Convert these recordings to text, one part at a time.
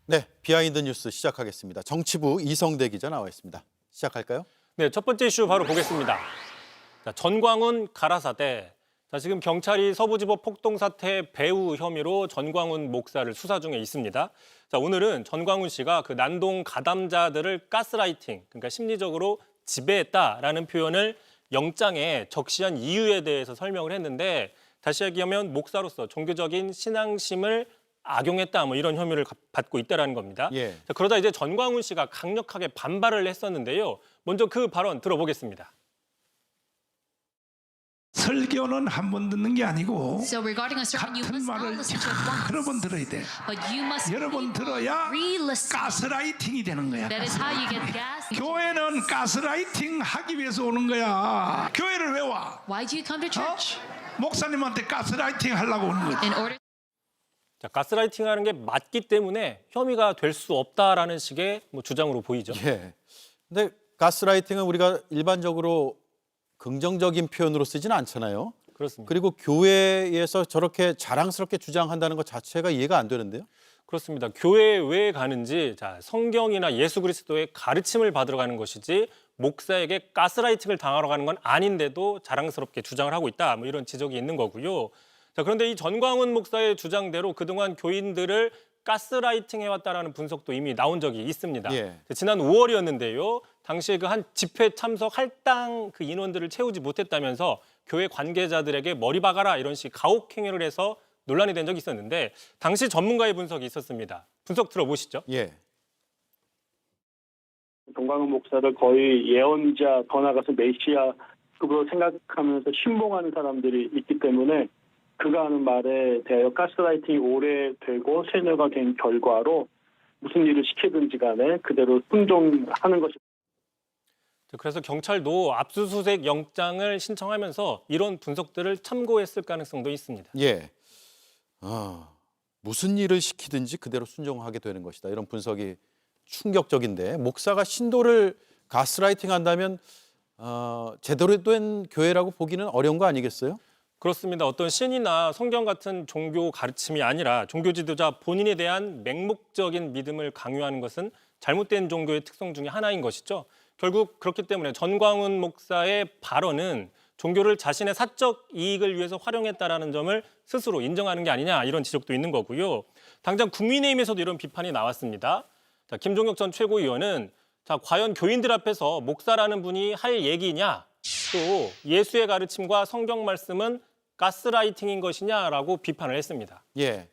네, 비하인드 뉴스 시작하겠습니다. 정치부 이성대 기자 나와 있습니다. 시작할까요? 네, 첫 번째 이슈 바로 보겠습니다. 자, 전광훈 가라사대. 자, 지금 경찰이 서부지법 폭동 사태 배후 혐의로 전광훈 목사를 수사 중에 있습니다. 자, 오늘은 전광훈 씨가 그 난동 가담자들을 가스라이팅, 그러니까 심리적으로 지배했다라는 표현을 영장에 적시한 이유에 대해서 설명을 했는데, 다시 얘기하면 목사로서 종교적인 신앙심을 악용했다, 뭐 이런 혐의를 받고 있다라는 겁니다. 예. 자, 그러다 이제 전광훈 씨가 강력하게 반발을 했었는데요. 먼저 그 발언 들어보겠습니다. 설교는 한 번 듣는 게 아니고 So regarding a sermon, you 같은 must not 말을 listen to it 여러 번 once, 들어야 돼. but you must 여러 번 들어야 re-listen. 가스라이팅이 되는 거야. That is how you get gas. 교회는 가스라이팅 하기 위해서 오는 거야. 교회를 왜 와? Why do you come to church? 목사님한테 가스라이팅 하려고 오는 거지. In order 자, 가스라이팅하는 게 맞기 때문에 혐의가 될 수 없다라는 식의 뭐 주장으로 보이죠. 예. 근데 가스라이팅은 우리가 일반적으로 긍정적인 표현으로 쓰지는 않잖아요. 그렇습니다. 그리고 교회에서 저렇게 자랑스럽게 주장한다는 것 자체가 이해가 안 되는데요. 그렇습니다. 교회에 왜 가는지, 자, 성경이나 예수 그리스도의 가르침을 받으러 가는 것이지 목사에게 가스라이팅을 당하러 가는 건 아닌데도 자랑스럽게 주장을 하고 있다, 뭐 이런 지적이 있는 거고요. 자, 그런데 이 전광훈 목사의 주장대로 그동안 교인들을 가스라이팅 해왔다라는 분석도 이미 나온 적이 있습니다. 예. 지난 5월이었는데요. 당시에 그 한 집회 참석 할당 그 인원들을 채우지 못했다면서 교회 관계자들에게 머리 박아라 이런 식 가혹 행위를 해서 논란이 된 적이 있었는데 당시 전문가의 분석이 있었습니다. 분석 들어보시죠. 예. 전광훈 목사를 거의 예언자, 더 나아가서 메시아급으로 생각하면서 신봉하는 사람들이 있기 때문에 그가 하는 말에 대하여 가스라이팅이 오래되고 세뇌가 된 결과로 무슨 일을 시키든지 간에 그대로 순종하는 것이. 그래서 경찰도 압수수색 영장을 신청하면서 이런 분석들을 참고했을 가능성도 있습니다. 예. 무슨 일을 시키든지 그대로 순종하게 되는 것이다. 이런 분석이 충격적인데 목사가 신도를 가스라이팅 한다면 제대로 된 교회라고 보기는 어려운 거 아니겠어요? 그렇습니다. 어떤 신이나 성경 같은 종교 가르침이 아니라 종교 지도자 본인에 대한 맹목적인 믿음을 강요하는 것은 잘못된 종교의 특성 중에 하나인 것이죠. 결국 그렇기 때문에 전광훈 목사의 발언은 종교를 자신의 사적 이익을 위해서 활용했다라는 점을 스스로 인정하는 게 아니냐 이런 지적도 있는 거고요. 당장 국민의힘에서도 이런 비판이 나왔습니다. 자, 김종혁 전 최고위원은 자, 과연 교인들 앞에서 목사라는 분이 할 얘기냐, 또 예수의 가르침과 성경 말씀은 가스라이팅인 것이냐라고 비판을 했습니다. 예.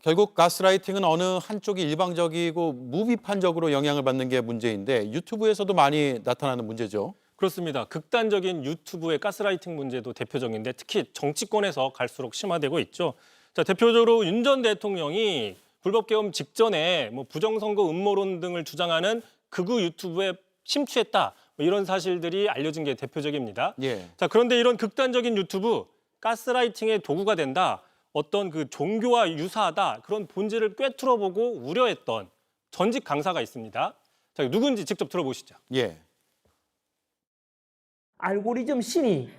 결국 가스라이팅은 어느 한쪽이 일방적이고 무비판적으로 영향을 받는 게 문제인데 유튜브에서도 많이 나타나는 문제죠. 그렇습니다. 극단적인 유튜브의 가스라이팅 문제도 대표적인데 특히 정치권에서 갈수록 심화되고 있죠. 자, 대표적으로 윤 전 대통령이 불법 개엄 직전에 뭐 부정선거 음모론 등을 주장하는 극우 유튜브에 심취했다. 뭐 이런 사실들이 알려진 게 대표적입니다. 예. 자, 그런데 이런 극단적인 유튜브 가스라이팅의 도구가 된다. 어떤 그 종교와 유사하다. 그런 본질을 꿰뚫어보고 우려했던 전직 강사가 있습니다. 자, 누군지 직접 들어보시죠. 예. 알고리즘 신이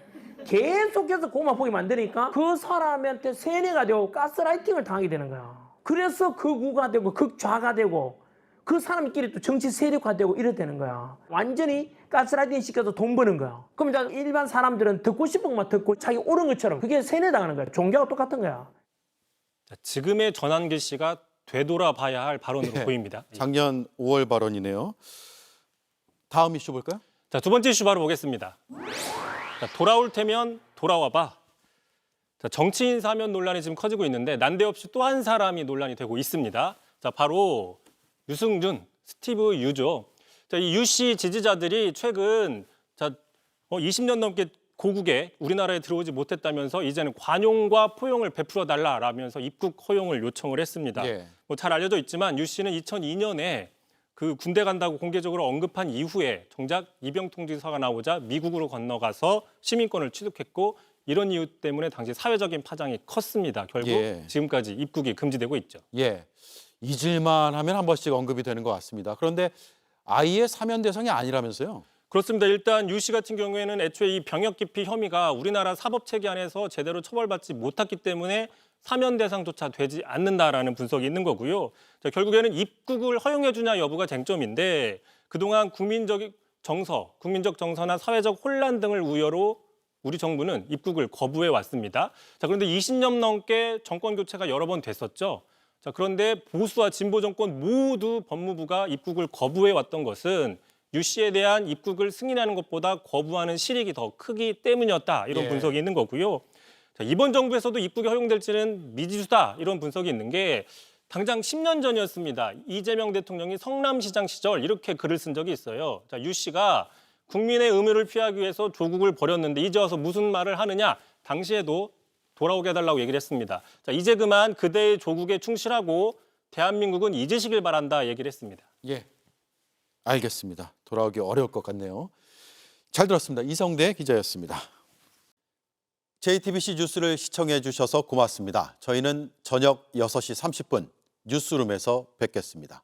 계속해서 그것만 보게 만드니까 그 사람한테 세뇌가 되고 가스라이팅을 당하게 되는 거야. 그래서 극우가 되고 극좌가 되고 그 사람끼리 또 정치 세력화되고 이래 되는 거야. 완전히 가스라이팅 시켜서 돈 버는 거야. 그럼 이제 일반 사람들은 듣고 싶은 것만 듣고 자기 옳은 것처럼 그게 세뇌당하는 거야. 종교가 똑같은 거야. 자, 지금의 전한길 씨가 되돌아봐야 할 발언으로 예. 보입니다. 작년 5월 발언이네요. 다음 이슈 볼까요? 자, 두 번째 이슈 바로 보겠습니다. 자, 돌아올 테면 돌아와봐. 자, 정치인 사면 논란이 지금 커지고 있는데 난데없이 또 한 사람이 논란이 되고 있습니다. 자, 바로 유승준, 스티브 유죠. 자, 이 유 씨 지지자들이 최근 20년 넘게 고국에 우리나라에 들어오지 못했다면서 이제는 관용과 포용을 베풀어 달라라면서 입국 허용을 요청을 했습니다. 예. 뭐 잘 알려져 있지만 유 씨는 2002년에 그 군대 간다고 공개적으로 언급한 이후에 정작 입영 통지서가 나오자 미국으로 건너가서 시민권을 취득했고 이런 이유 때문에 당시 사회적인 파장이 컸습니다. 결국 예. 지금까지 입국이 금지되고 있죠. 예. 잊을만 하면 한 번씩 언급이 되는 것 같습니다. 그런데 아예 사면 대상이 아니라면서요? 그렇습니다. 일단 유 씨 같은 경우에는 애초에 이 병역 기피 혐의가 우리나라 사법 체계 안에서 제대로 처벌받지 못했기 때문에 사면 대상조차 되지 않는다라는 분석이 있는 거고요. 자, 결국에는 입국을 허용해 주냐 여부가 쟁점인데 그동안 국민적 정서나 사회적 혼란 등을 우려로 우리 정부는 입국을 거부해 왔습니다. 자, 그런데 20년 넘게 정권 교체가 여러 번 됐었죠. 자, 그런데 보수와 진보 정권 모두 법무부가 입국을 거부해 왔던 것은 유 씨에 대한 입국을 승인하는 것보다 거부하는 실익이 더 크기 때문이었다. 이런 예. 분석이 있는 거고요. 자, 이번 정부에서도 입국이 허용될지는 미지수다. 이런 분석이 있는 게 당장 10년 전이었습니다. 이재명 대통령이 성남시장 시절 이렇게 글을 쓴 적이 있어요. 자, 유 씨가 국민의 음해를 피하기 위해서 조국을 버렸는데 이제 와서 무슨 말을 하느냐. 당시에도 돌아오게 해달라고 얘기를 했습니다. 자, 이제 그만 그대의 조국에 충실하고 대한민국은 잊으시길 바란다 얘기를 했습니다. 예, 알겠습니다. 돌아오기 어려울 것 같네요. 잘 들었습니다. 이성대 기자였습니다. JTBC 뉴스를 시청해 주셔서 고맙습니다. 저희는 저녁 6시 30분 뉴스룸에서 뵙겠습니다.